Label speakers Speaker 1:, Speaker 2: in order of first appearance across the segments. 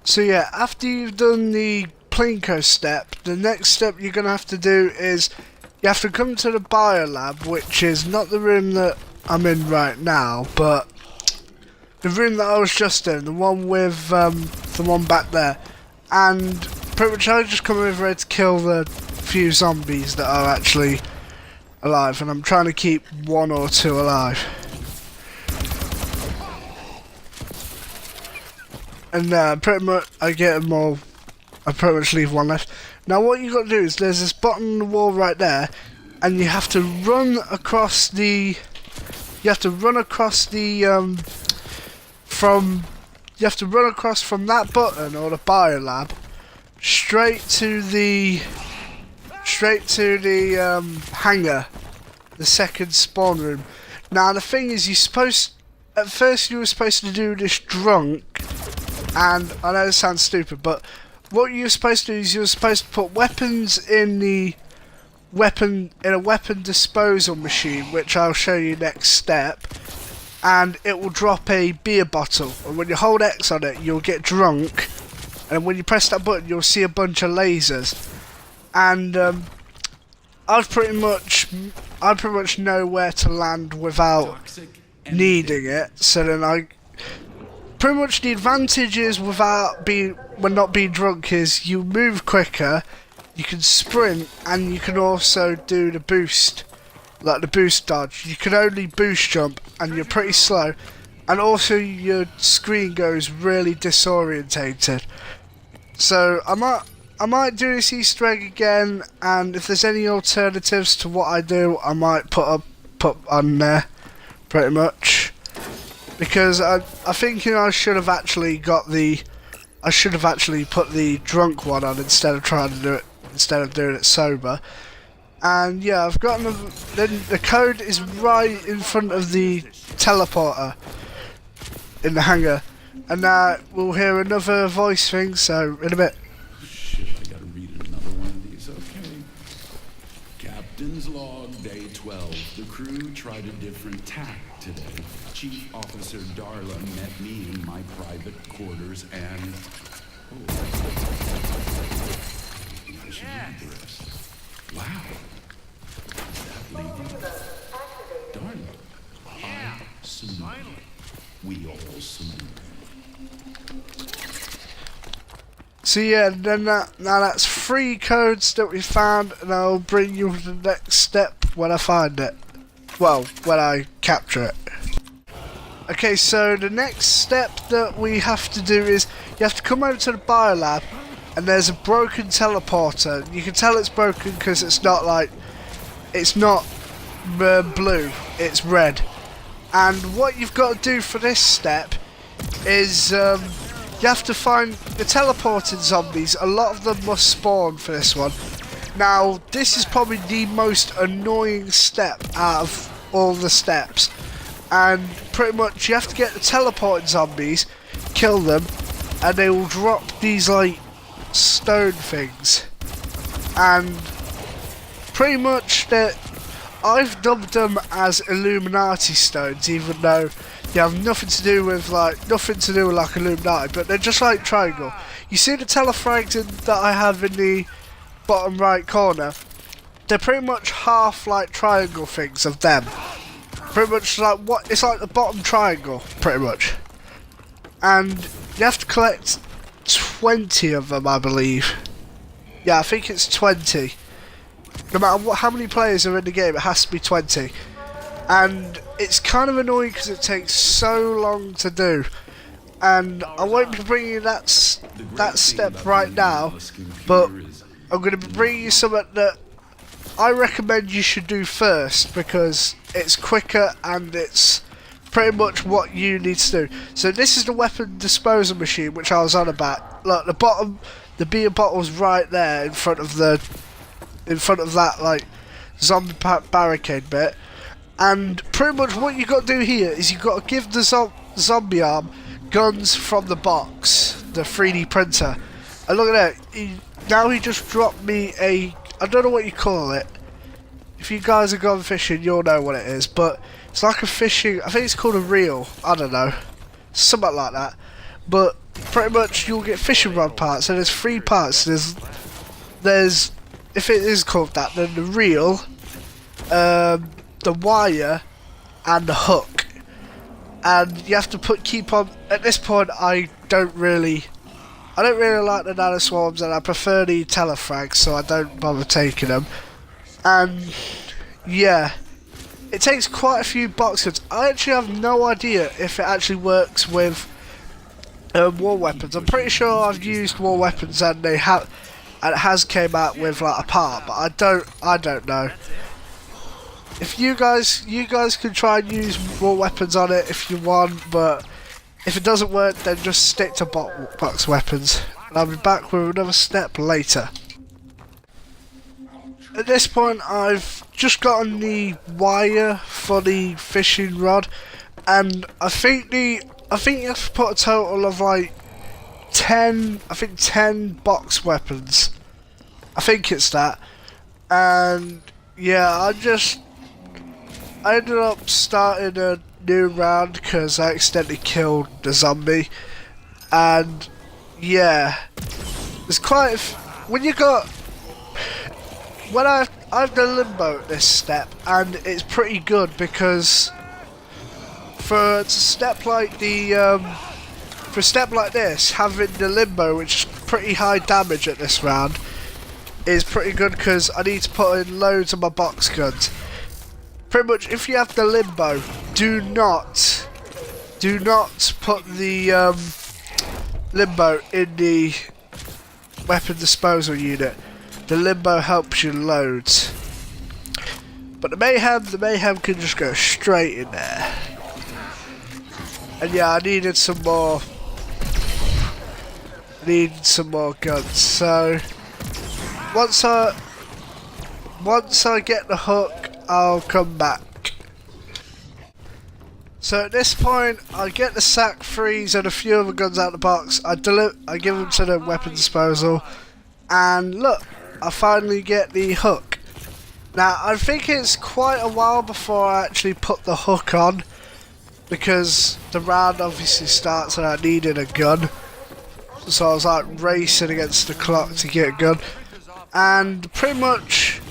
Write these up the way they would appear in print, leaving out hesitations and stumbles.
Speaker 1: So yeah, after you've done the Plinko step, the next step you're going to have to do is you have to come to the biolab, which is not the room that I'm in right now, but the room that I was just in, the one with the one back there. And pretty much I just come over here to kill the few zombies that are actually alive, and I'm trying to keep one or two alive. And pretty much I get them all. I pretty much leave one left. Now what you got to do is there's this button on the wall right there, and you have to run across the. You have to run across the You have to run across from that button or the biolab straight to the hangar, the second spawn room. Now the thing is, at first you were supposed to do this drunk. And I know it sounds stupid, but what you're supposed to do is you're supposed to put weapons in a weapon disposal machine, which I'll show you next step, and it will drop a beer bottle. And when you hold X on it, you'll get drunk, and when you press that button, you'll see a bunch of lasers. And I pretty much know where to land without needing it. So then pretty much the advantage is when not being drunk is you move quicker, you can sprint, and you can also do the boost, like the boost dodge. You can only boost jump, and you're pretty slow, and also your screen goes really disorientated. So I might do this Easter egg again, and if there's any alternatives to what I do, I might put on there, pretty much. Because I think I should have actually put the drunk one on instead of doing it sober. And yeah, I've gotten the code is right in front of the teleporter in the hangar, and now we'll hear another voice thing. So in a bit.
Speaker 2: Shit, I gotta read another one of these. Okay. Captain's log, day 12. The crew tried a different tack today. Chief Officer Darla met me in my private quarters and... I should read the rest. Wow. Is that lady? Darla. I salute. We all salute.
Speaker 1: So yeah, then now that's 3 codes that we found, and I'll bring you to the next step when I find it. Well, when I capture it. Okay, so the next step that we have to do is you have to come over to the biolab, and there's a broken teleporter. You can tell it's broken because it's not blue, it's red. And what you've got to do for this step is you have to find the teleported zombies. A lot of them must spawn for this one. Now, this is probably the most annoying step out of all the steps. And pretty much you have to get the teleported zombies, kill them, and they will drop these like stone things. And pretty much I've dubbed them as Illuminati stones, even though they have nothing to do with like Illuminati, but they're just like triangle. You see the telefrags that I have in the bottom right corner? They're pretty much half like triangle things of them. Pretty much like it's like the bottom triangle, pretty much. And you have to collect 20 of them, I believe. Yeah, I think it's 20. No matter how many players are in the game, it has to be 20. And it's kind of annoying because it takes so long to do. And I won't be bringing you that step right now, but I'm going to be bringing you something that I recommend you should do first, because it's quicker and it's pretty much what you need to do. So this is the weapon disposal machine which I was on about. Look, the beer bottle's right there in front of that like zombie barricade bit. And pretty much what you got to do here is you got to give the zombie arm guns from the box, the 3D printer. And look at that, now he just dropped me I don't know what you call it. If you guys have gone fishing, you'll know what it is, but it's like a fishing, I think it's called a reel, I don't know, something like that. But pretty much you'll get fishing rod parts, and there's 3 parts. There's if it is called that, then the reel, the wire, and the hook. And you have to keep on. At this point, I don't really like the nano swarms, and I prefer the telefrags, so I don't bother taking them. And yeah, it takes quite a few box cuts. I actually have no idea if it actually works with war weapons. I'm pretty sure I've used war weapons and it has came out with like a part, but I don't know. If you guys can try and use war weapons on it if you want, but if it doesn't work, then just stick to box weapons. And I'll be back with another step later. At this point, I've just gotten the wire for the fishing rod, and I think you have to put a total of like 10 box weapons. I think it's that. And yeah, I ended up starting a new round because I accidentally killed the zombie. And yeah, there's quite when I've done limbo at this step, and it's pretty good because for a step like this, having the limbo, which is pretty high damage at this round, is pretty good because I need to put in loads of my box guns. Pretty much, if you have the limbo, do not put the limbo in the weapon disposal unit. The limbo helps you loads, but the mayhem can just go straight in there. And yeah, I needed some more guns. So once I get the hook, I'll come back. So at this point, I get the sack freeze and a few other guns out of the box. I give them to the weapon disposal, and look, I finally get the hook. Now I think it's quite a while before I actually put the hook on, because the round obviously starts and I needed a gun. So I was like racing against the clock to get a gun. And pretty much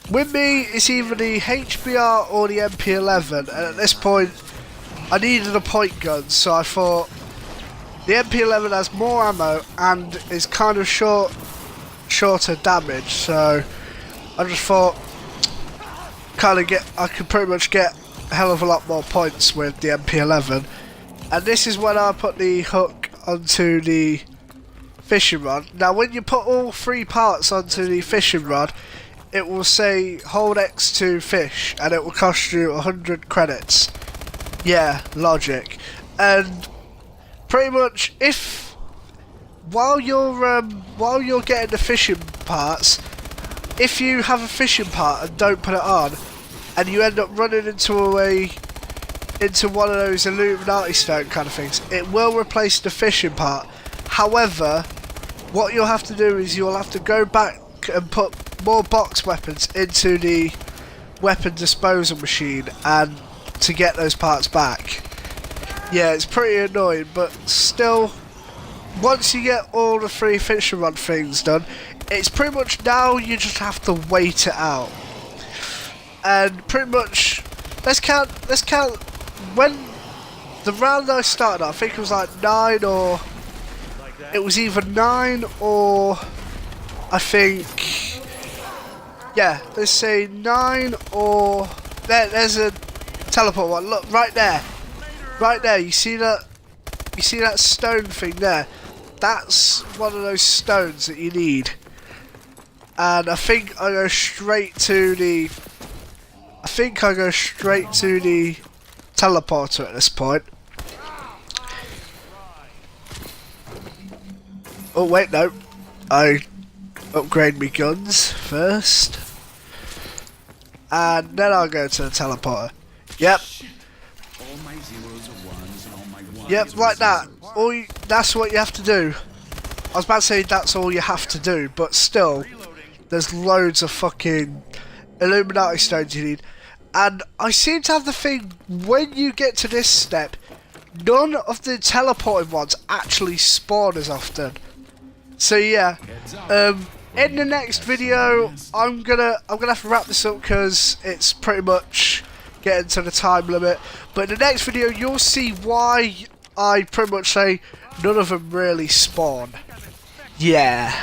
Speaker 1: with me, it's either the HBR or the MP11, and at this point I needed a point gun, so I thought the MP11 has more ammo and is kind of shorter damage, so I just thought I could pretty much get a hell of a lot more points with the MP11. And this is when I put the hook onto the fishing rod. Now when you put all 3 parts onto the fishing rod, it will say hold X to fish, and it will cost you 100 credits. Yeah, logic. And pretty much, while you're getting the fishing parts, if you have a fishing part and don't put it on, and you end up running into one of those Illuminati stone kind of things, it will replace the fishing part. However, what you'll have to do is you'll have to go back and put more box weapons into the weapon disposal machine and to get those parts back. Yeah, it's pretty annoying, but still, once you get all the 3 fishing rod things done, it's pretty much now you just have to wait it out. And pretty much, let's count when the round I started, I think it was like 9, or it was either 9 or I think, yeah, let's say 9 or there's a teleport one. Look right there. You see that stone thing there? That's one of those stones that you need. And I think I go straight to the teleporter at this point. Oh wait, no. I upgrade my guns first. And then I'll go to the teleporter. Yep.
Speaker 2: All my zeros are ones and all my ones
Speaker 1: Yep, like that. That's what you have to do. I was about to say that's all you have to do, but still, there's loads of fucking Illuminati stones you need. And I seem to have the thing, when you get to this step, none of the teleporting ones actually spawn as often. So yeah, in the next video, I'm gonna have to wrap this up because it's pretty much getting to the time limit. But in the next video, you'll see why I pretty much say none of them really spawn. Yeah.